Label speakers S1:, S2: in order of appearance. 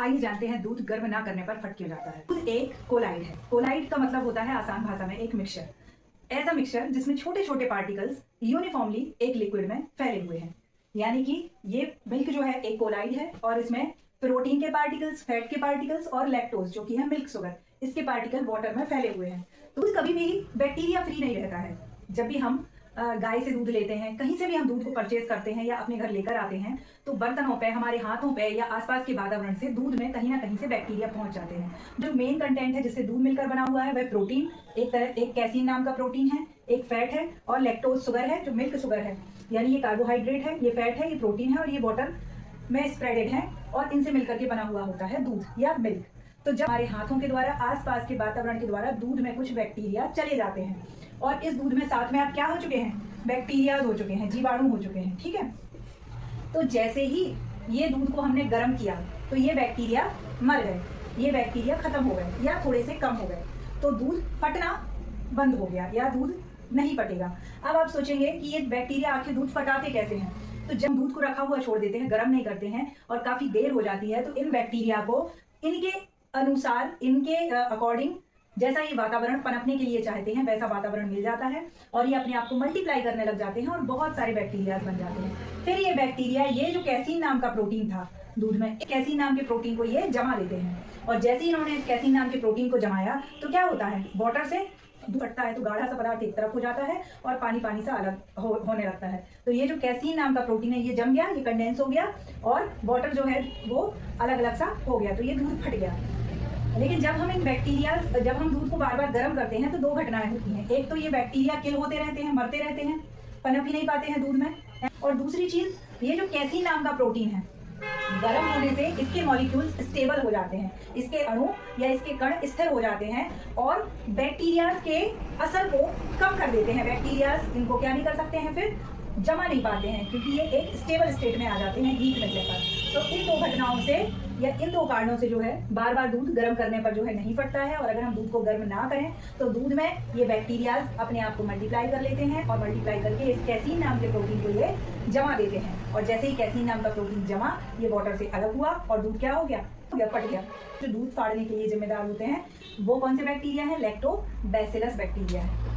S1: आइए जानते हैं दूध गर्म ना करने पर फट क्यों जाता है। दूध एक कोलाइड है। कोलाइड का मतलब होता है आसान भाषा में एक मिक्सचर, ऐसा मिक्सचर जिसमें छोटे छोटे पार्टिकल्स यूनिफॉर्मली एक लिक्विड में फैले हुए हैं। यानी कि ये मिल्क जो है एक कोलाइड है और इसमें प्रोटीन के पार्टिकल्स, फैट के पार्टिकल्स और लैक्टोज जो कि है मिल्क शुगर, इसके पार्टिकल वाटर में फैले हुए हैं। दूध कभी भी बैक्टीरिया फ्री नहीं रहता है। जब भी हम गाय से दूध लेते हैं, कहीं से भी हम दूध को परचेज करते हैं या अपने घर लेकर आते हैं, तो बर्तनों पे, हमारे हाथों पे या आसपास के वातावरण से दूध में कहीं ना कहीं से बैक्टीरिया पहुंच जाते हैं। जो मेन कंटेंट है जिससे दूध मिलकर बना हुआ है वह प्रोटीन, एक कैसीन नाम का प्रोटीन है, एक फैट है और लैक्टोज शुगर है जो मिल्क शुगर है। यानी ये कार्बोहाइड्रेट है, ये फैट है, ये प्रोटीन है और ये वाटर में स्प्रेडेड है और इनसे मिलकर के बना हुआ होता है दूध या मिल्क। तो जब हमारे हाथों के द्वारा, आसपास के वातावरण के द्वारा दूध में कुछ बैक्टीरिया चले जाते हैं और इस दूध में साथ में आप क्या हो चुके हैं, बैक्टीरिया हो चुके हैं, जीवाणु हो चुके हैं। ठीक है, तो जैसे ही ये दूध को हमने गर्म किया तो ये बैक्टीरिया मर गए, ये बैक्टीरिया खत्म हो गए या थोड़े से कम हो गए, तो दूध फटना बंद हो गया या दूध नहीं फटेगा। अब आप सोचेंगे कि ये बैक्टीरिया आखिर दूध फटाते कैसे हैं। तो जब दूध को रखा हुआ छोड़ देते हैं, गर्म नहीं करते हैं और काफी देर हो जाती है, तो इन बैक्टीरिया को इनके अनुसार, इनके अकॉर्डिंग जैसा ये वातावरण पनपने के लिए चाहते हैं वैसा वातावरण मिल जाता है और ये अपने आप को मल्टीप्लाई करने लग जाते हैं और बहुत सारे बैक्टीरिया बन जाते हैं। फिर ये बैक्टीरिया, ये जो कैसीन नाम का प्रोटीन था दूध में, कैसीन नाम के प्रोटीन को ये जमा लेते हैं और जैसे ही इन्होंने इस कैसीन नाम के प्रोटीन को जमाया तो क्या होता है, वाटर से दूध फटता है तो गाढ़ा सा पदार्थ एक तरफ हो जाता है और पानी पानी सा अलग होने लगता है। तो ये जो कैसीन नाम का प्रोटीन है ये जम गया, ये कंडेंस हो गया और वाटर जो है वो अलग अलग सा हो गया, तो ये दूध फट गया। लेकिन जब हम दूध को बार बार गर्म करते हैं तो दो घटनाएं होती हैं। एक तो ये बैक्टीरिया किल होते रहते हैं, मरते रहते हैं, पनप ही नहीं पाते हैं दूध में। और दूसरी चीज, ये जो कैसीन नाम का प्रोटीन है, गर्म होने से इसके मॉलिक्यूल्स स्टेबल हो जाते हैं, इसके अणु या इसके कण स्थिर हो जाते हैं और बैक्टीरिया के असर को कम कर देते हैं। बैक्टीरिया इनको क्या नहीं कर सकते हैं, फिर जमा नहीं पाते हैं क्योंकि ये एक स्टेबल स्टेट में आ जाते हैं हीट मिलने पर। तो इन दो घटनाओं से या इन दो कारणों से जो है बार बार दूध गर्म करने पर जो है नहीं फटता है। और अगर हम दूध को गर्म ना करें तो दूध में ये बैक्टीरिया अपने आप को मल्टीप्लाई कर लेते हैं और मल्टीप्लाई करके इस कैसीन नाम के प्रोटीन को ये जमा देते हैं और जैसे ही कैसीन नाम का प्रोटीन जमा, ये वाटर से अलग हुआ और दूध क्या हो गया, फट गया। जो दूध फाड़ने के लिए जिम्मेदार होते हैं वो कौन से बैक्टीरिया है, लैक्टोबैसिलस बैक्टीरिया है।